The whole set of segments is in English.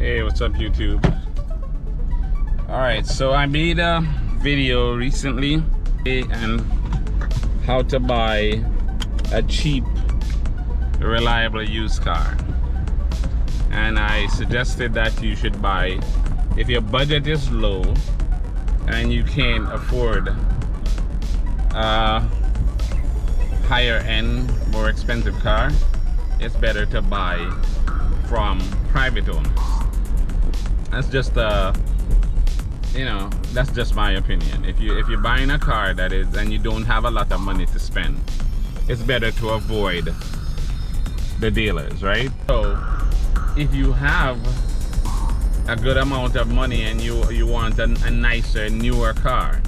Hey, what's up YouTube? Alright, so I made a video recently on how to buy a cheap, reliable used car. And I suggested that you should buy, if your budget is low and you can't afford a higher end, more expensive car, it's better to buy from private owners. That's just that's just my opinion. If you're buying a car that is, and you don't have a lot of money to spend, it's better to avoid the dealers, right? So if you have a good amount of money and you want a nicer, newer car,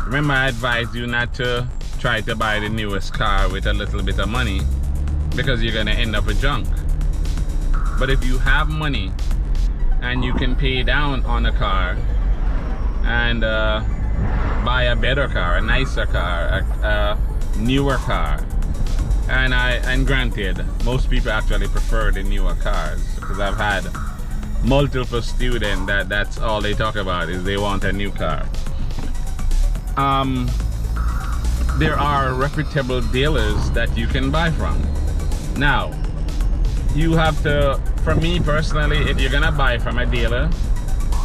remember I advise you not to try to buy the newest car with a little bit of money, because you're gonna end up with junk. But if you have money and you can pay down on a car and buy a better car, a nicer car, a newer car, and granted, most people actually prefer the newer cars, because I've had multiple students that's all they talk about is they want a new car. There are reputable dealers that you can buy from. Now, you have to, for me personally, if you're gonna buy from a dealer,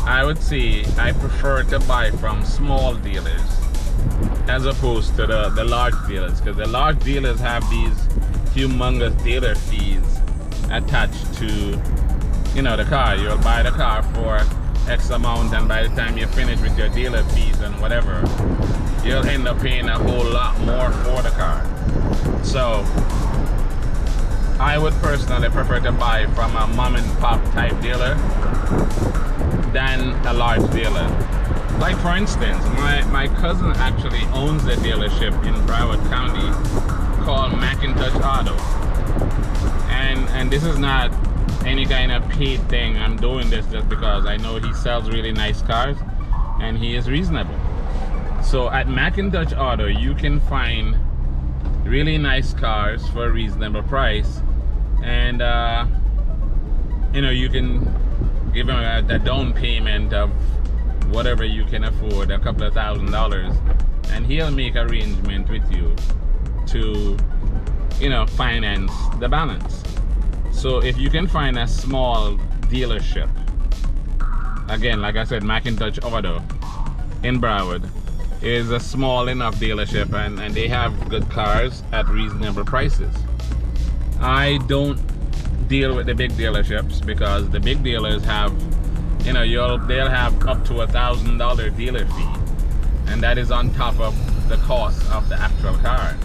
I would say I prefer to buy from small dealers as opposed to the large dealers, because the large dealers have these humongous dealer fees attached to the car. You'll buy the car for X amount, and by the time you finish with your dealer fees and whatever, you'll end up paying a whole lot more for the car. So I would personally prefer to buy from a mom and pop type dealer than a large dealer. Like for instance, my cousin actually owns a dealership in Broward County called Mcintosh Auto. And this is not any kind of paid thing. I'm doing this just because I know he sells really nice cars and he is reasonable. So at Mcintosh Auto, you can find really nice cars for a reasonable price, and you can give him a down payment of whatever you can afford, a couple of $1,000s, and he'll make arrangement with you to finance the balance. So if you can find a small dealership, again, like I said, Mcintosh Auto in Broward is a small enough dealership, and they have good cars at reasonable prices. I don't deal with the big dealerships, because the big dealers have, they'll have up to $1,000 dealer fee, and that is on top of the cost of the actual car.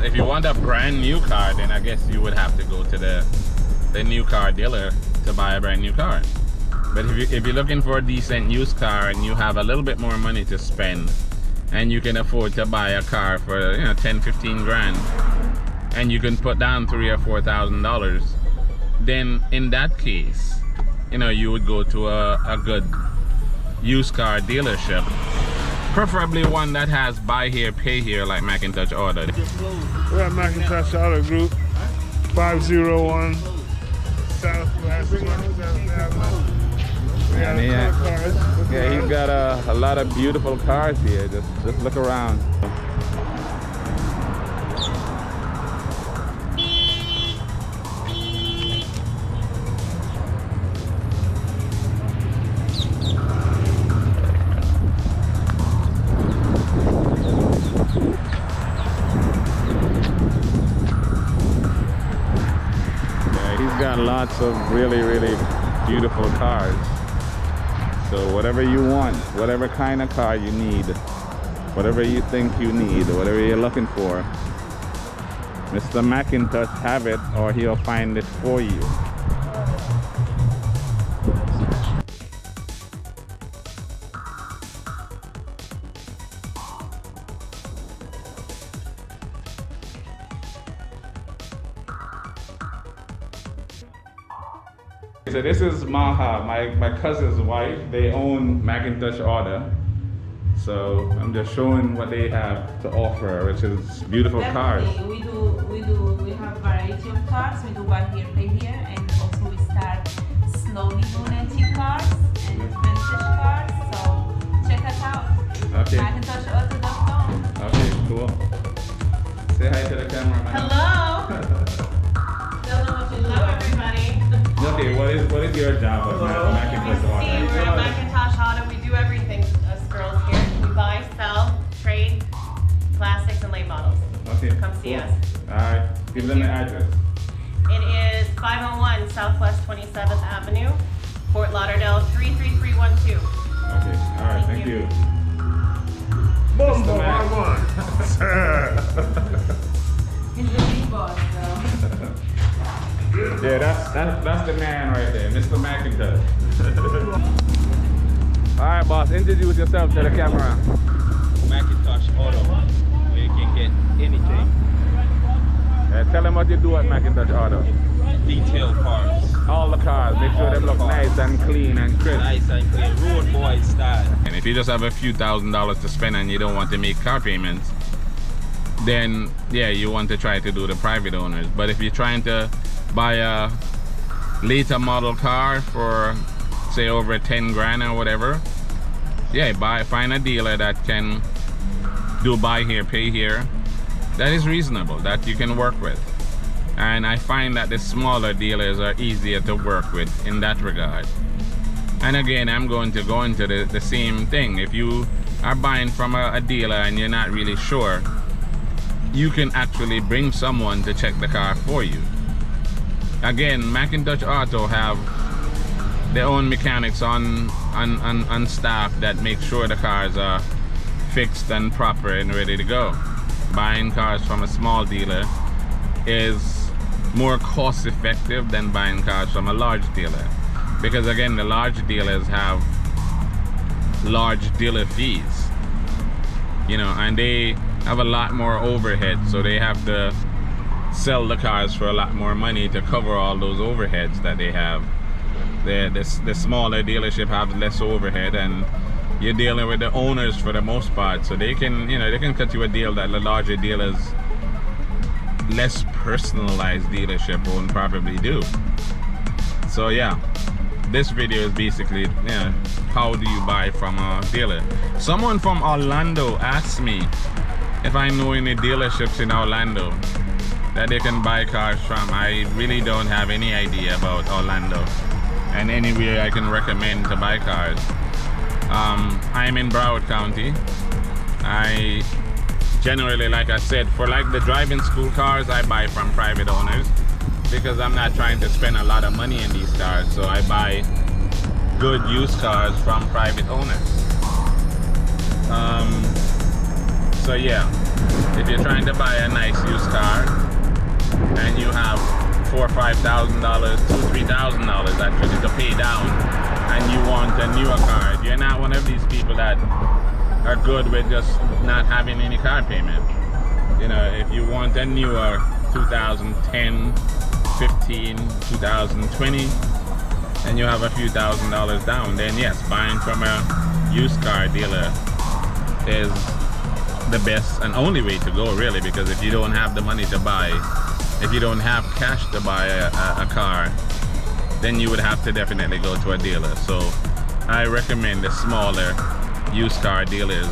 If you want a brand new car, then I guess you would have to go to the new car dealer to buy a brand new car. But if you're looking for a decent used car and you have a little bit more money to spend, and you can afford to buy a car for 10-15 grand, and you can put down $3,000 or $4,000, then in that case, you would go to a good used car dealership, preferably one that has buy here, pay here, like Mcintosh Auto. We're at Mcintosh Auto Group, 501 Southwest 27th Avenue. Yeah, he's got a lot of beautiful cars here. Just look around. Yeah, he's got lots of really, really beautiful cars. So whatever you want, whatever kind of car you need, whatever you think you need, whatever you're looking for, Mr. Mcintosh have it, or he'll find it for you. So this is Maha, my cousin's wife. They own Mcintosh Auto. So I'm just showing what they have to offer, which is beautiful cars. We have variety variety of cars. We do buy here, pay here, and also we start slowly doing antique cars and vintage cars. So check us out. Okay. McintoshAuto.com. Okay, cool. Say hi to the camera, man. Hello. Tell them what you love, everybody. Okay, what is your job at Mcintosh Auto? See, we're at Mcintosh Auto. We do everything, us girls here. We buy, sell, trade, classics, and late models. Okay. Come see cool. us. Alright, give them the address. It is 501 Southwest 27th Avenue, Fort Lauderdale 33312. Okay, alright, thank you. Boom, Mr. boom, Mac. one. He's the big boss, though. Yeah, that's the man right there, Mr. Mcintosh. Alright, boss, introduce yourself to the camera. Mcintosh Auto, where you can get anything. Tell them what you do at Mcintosh Auto. Detailed cars. All the cars, make sure they look nice and clean and crisp. Nice and clean. Road boy style. And if you just have a few $1,000s to spend and you don't want to make car payments, then yeah, you want to try to do the private owners. But if you're trying to buy a later model car for say over 10 grand or whatever, yeah, find a dealer that can do buy here, pay here. That is reasonable, that you can work with. And I find that the smaller dealers are easier to work with in that regard. And again, I'm going to go into the same thing. If you are buying from a dealer and you're not really sure, you can actually bring someone to check the car for you. Again, Mcintosh Auto have their own mechanics on staff that make sure the cars are fixed and proper and ready to go. Buying cars from a small dealer is more cost effective than buying cars from a large dealer, because again, the large dealers have large dealer fees, you know, and they have a lot more overhead, so they have to sell the cars for a lot more money to cover all those overheads that they have. The smaller dealership have less overhead, and you're dealing with the owners for the most part, so they can, you know, they can cut you a deal that the larger dealers, less personalized dealership won't probably do. So yeah, this video is basically, you know, how do you buy from a dealer. Someone from Orlando asked me if I know any dealerships in Orlando that they can buy cars from. I really don't have any idea about Orlando and anywhere I can recommend to buy cars. I'm in Broward County. I generally, like I said, for like the driving school cars, I buy from private owners because I'm not trying to spend a lot of money in these cars, so I buy good used cars from private owners. So yeah, if you're trying to buy a nice used car and you have $4,000 or $5,000, $2,000 or $3,000 actually to pay down, and you want a newer car, if you're not one of these people that are good with just not having any car payment, you know, if you want a newer 2010, 15, 2020, and you have a few $1,000s down, then yes, buying from a used car dealer is the best and only way to go, really, because if you don't have the money to buy, if you don't have cash to buy a car, then you would have to definitely go to a dealer. So I recommend the smaller used car dealers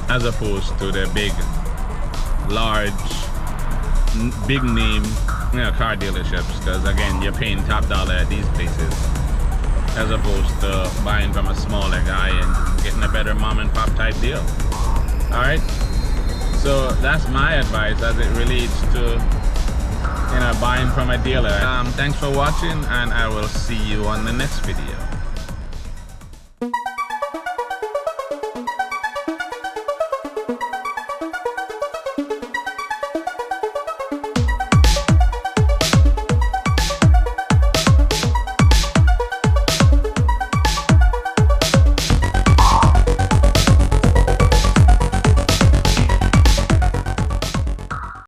as opposed to the big, large, big name, you know, car dealerships, because again, you're paying top dollar at these places as opposed to buying from a smaller guy and getting a better mom and pop type deal. All right, so that's my advice as it relates to, you know, buying from a dealer. Thanks for watching, and I will see you on the next video.